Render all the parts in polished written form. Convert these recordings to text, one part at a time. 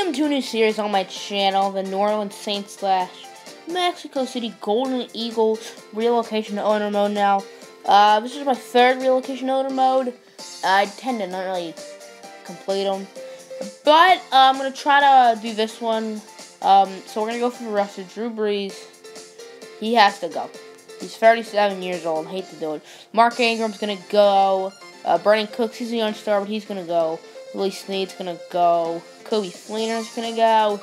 Welcome to a new series on my channel, the New Orleans Saints / Mexico City Golden Eagles Relocation Owner Mode now. This is my third Relocation Owner Mode. I tend to not really complete them. But I'm going to try to do this one. So we're going to go for the rest of Drew Brees. He has to go. He's 37 years old. I hate to do it. Mark Ingram's going to go. Brandon Cooks, he's a young star, but he's going to go. Willie Snead's going to go. Kobe Fleener's going to go.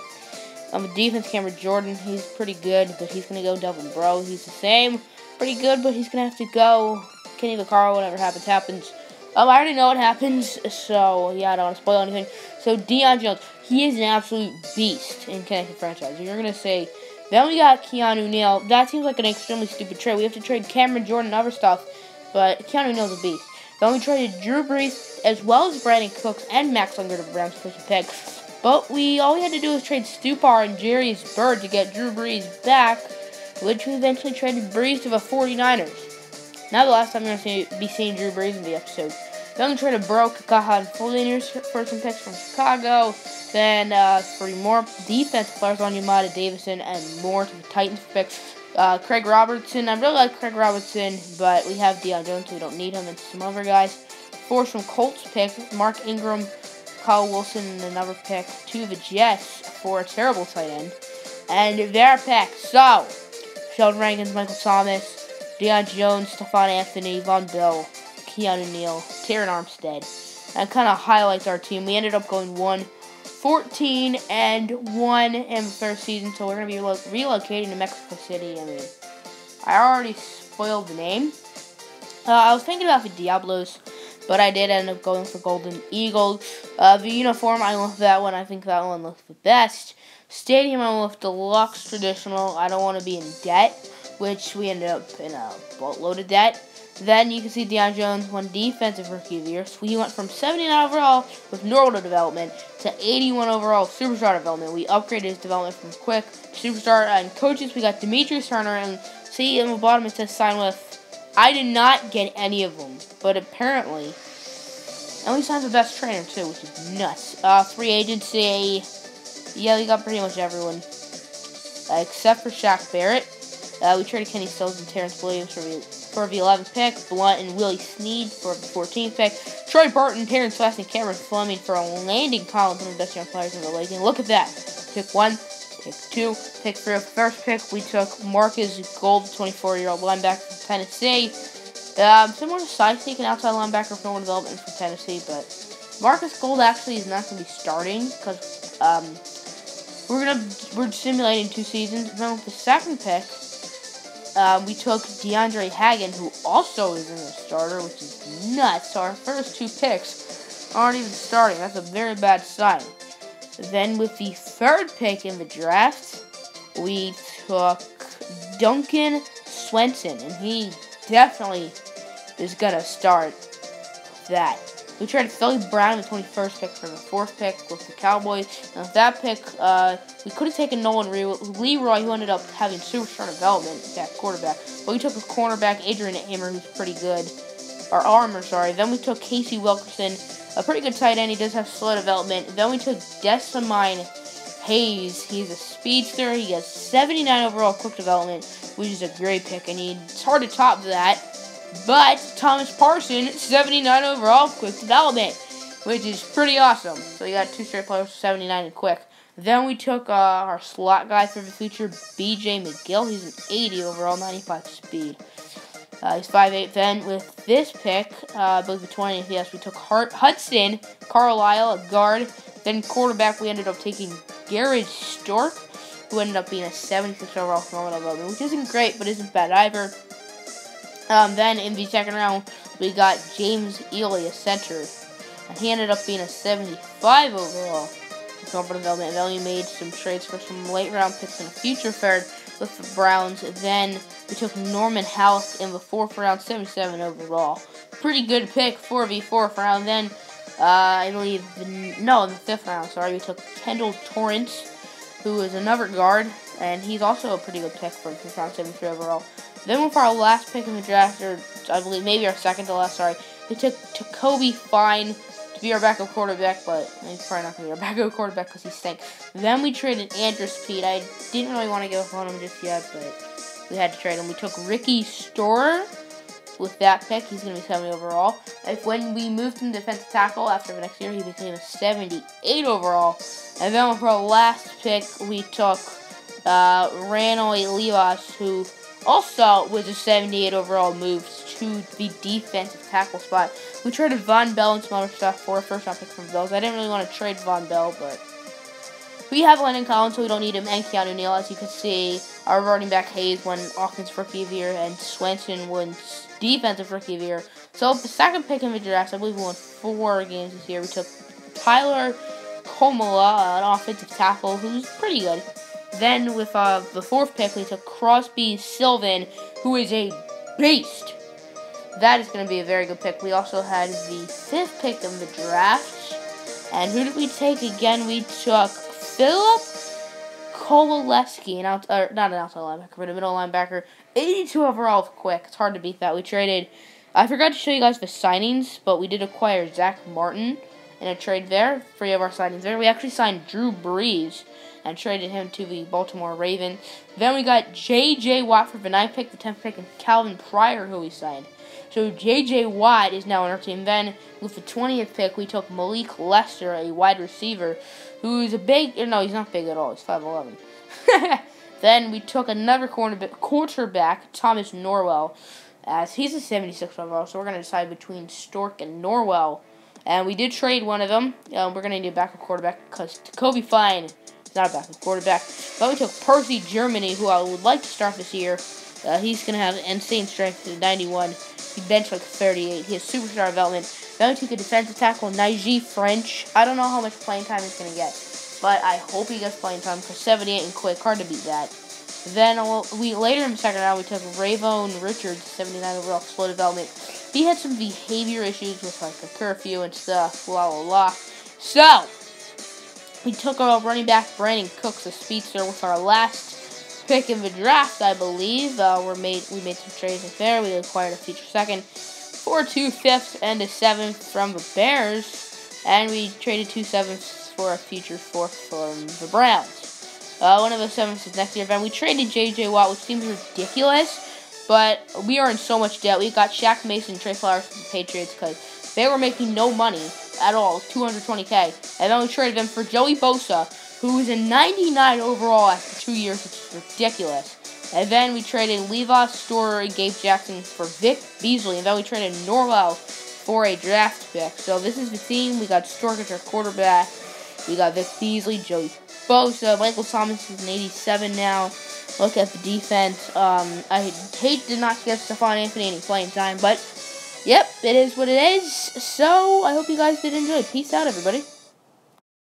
On the defense, Cameron Jordan, he's pretty good, but he's going to go. Delvin Breaux, he's the same. Pretty good, but he's going to have to go. Kenny Vaccaro, whatever happens. I already know what happens, so yeah, I don't want to spoil anything. So Deion Jones, he is an absolute beast in Connecticut franchise. You're going to say, then we got Keanu Neal. That seems like an extremely stupid trade. We have to trade Cameron Jordan and other stuff, but Keanu Neal's a beast. Then we traded Drew Brees as well as Brandon Cooks and Max Unger to the Browns first pick. But all we had to do was trade Stupar and Jarius Byrd to get Drew Brees back, which we eventually traded Brees to the 49ers. Now the last time you're going to be seeing Drew Brees in the episode. Then we traded Burrow, Kakaha, and Fleener for some picks from Chicago. Then for more defense players on Yamada Davison and more to the Titans picks. Craig Robertson, I really like Craig Robertson, but we have Deion Jones, so we don't need him, and some other guys. For some Colts picks, Mark Ingram, Kyle Wilson, and another pick to the Jets for a terrible tight end. And their picks, so, Sheldon Rankins, Michael Thomas, Deion Jones, Stephon Anthony, Von Bell, Keanu Neal, Terran Armstead. And kind of highlights our team. We ended up going 14-1 in the third season, so we're going to be relocating to Mexico City. I mean, I already spoiled the name. I was thinking about the Diablos, but I did end up going for Golden Eagles. The uniform, I love that one. I think that one looks the best. Stadium, I love Deluxe Traditional. I don't want to be in debt, which we ended up in a boatload of debt. Then you can see Deion Jones won Defensive Rookie of the Year. So we went from 79 overall with normal development to 81 overall superstar development. We upgraded his development from quick to superstar. And coaches, we got Demetrius Turner. And see in the bottom it says sign with. I did not get any of them, but apparently, and we signed the best trainer too, which is nuts. Free agency, yeah, we got pretty much everyone, except for Shaq Barrett. We traded Kenny Stills and Terrence Williams for the 11th pick, Blunt and Willie Snead for the 14th pick, Troy Burton, Terrence West, and Cameron Fleming for a Landon Collins, one of the best young players in the league. And look at that, pick 1, pick 2, pick 3. First pick, we took Marcus Gold, 24-year-old linebacker from Tennessee. Similar to Syke, an outside linebacker from development from Tennessee, but Marcus Gold actually is not going to be starting because we're simulating 2 seasons. And then with the second pick, we took DeAndre Hagan, who also isn't a starter, which is nuts. So our first 2 picks aren't even starting. That's a very bad sign. Then with the third pick in the draft, we took Duncan Swenson, and he definitely is going to start that. We traded Philly Brown in the 21st pick for the 4th pick with the Cowboys. And with that pick, we could have taken Nolan Leroy, who ended up having superstar development at quarterback. But we took a cornerback, Adrian Amer, who's pretty good. Then we took Casey Wilkerson, a pretty good tight end. He does have slow development. Then we took Desamine Hayes. He's a speedster. He has 79 overall quick development, which is a great pick. And it's hard to top that. But Thomas Parson, 79 overall quick development, which is pretty awesome. So you got 2 straight players, 79 and quick. Then we took our slot guy for the future, B.J. McGill. He's an 80 overall, 95 speed. He's 5'8". Then with this pick, I believe the 20th, yes, we took Hudson Carlisle, a guard. Then quarterback, we ended up taking Garrett Stork, who ended up being a 76 overall normal development, which isn't great, but isn't bad either. Then in the second round, we got James Ely, a center, and he ended up being a 75 overall normal development. And then we made some trades for some late round picks in a future third with the Browns. Then we took Norman House in the 4th round, 77 overall. Pretty good pick for the 4th round. Then, I believe, in the 5th round, we took Kendall Torrance, who is another guard, and he's also a pretty good pick for the 5th round, 73 overall. Then with our last pick in the draft, or I believe maybe our second to last, we took Kobe Fine to be our backup quarterback, but he's probably not going to be our backup quarterback because he stank. Then we traded Andrews Pete. I didn't really want to give up on him just yet, but we had to trade him. We took Ricky Storer with that pick. He's going to be 70 overall. When we moved him to defensive tackle after the next year, he became a 78 overall. And then for our last pick, we took Ranoy Livas, who also was a 78 overall move to the defensive tackle spot. We traded Von Bell and some other stuff for a first-round pick from Bills. I didn't really want to trade Von Bell, but we have Landon Collins, so we don't need him, and Keanu Neal. As you can see, our running back Hayes won Offensive Rookie of the Year, and Swenson won Defensive Rookie of the Year. So the second pick in the draft, I believe we won 4 games this year. We took Tyler Komola, an offensive tackle, who's pretty good. Then with the fourth pick, we took Crosby Sylvan, who is a beast. That is going to be a very good pick. We also had the fifth pick in the draft. And who did we take again? We took Philip Kowaleski, not an outside linebacker, but a middle linebacker. 82 overall quick. It's hard to beat that. We traded, I forgot to show you guys the signings, but we did acquire Zach Martin in a trade there. 3 of our signings there. We actually signed Drew Brees and traded him to the Baltimore Ravens. Then we got J.J. Watt for the 9th pick, the 10th pick, and Calvin Pryor, who we signed. So J.J. Watt is now on our team. Then with the 20th pick, we took Malik Lester, a wide receiver, who's a big, no, he's not big at all. He's 5'11". Then we took another quarterback, Thomas Norwell, as he's a 76 overall. So we're going to decide between Stork and Norwell. And we did trade one of them. We're going to need a backup quarterback because Kobe Fine is not a backup quarterback. But we took Percy Germany, who I would like to start this year. He's going to have insane strength at 91. He benched like 38. He has superstar development. Then we took a defensive tackle, Najee French. I don't know how much playing time he's going to get, but I hope he gets playing time because 78 and quick, hard to beat that. Then we later in the second round, we took Ravon Richards, 79 overall, slow development. He had some behavior issues with like a curfew and stuff, blah, blah, blah. So, we took our running back, Brandon Cooks, a speedster, with our last pick in the draft, I believe. We made some trades there. We acquired a future second for 2 fifths and a 7th from the Bears, and we traded 2 7ths for a future 4th from the Browns. One of the 7ths is next year. Then we traded J.J. Watt, which seems ridiculous, but we are in so much debt. We got Shaq Mason and Trey Flowers from the Patriots because they were making no money at all, $220K, and then we traded them for Joey Bosa, who was a 99 overall after 2 years, which is ridiculous. And then we traded Levi Storer and Gabe Jackson for Vic Beasley. And then we traded Norwell for a draft pick. So this is the team. We got Stork, our quarterback. We got Vic Beasley, Joey Bosa. Michael Thomas is an 87 now. Look at the defense. I hate to not give Stephon Anthony any playing time, but yep, it is what it is. So I hope you guys did enjoy. Peace out, everybody.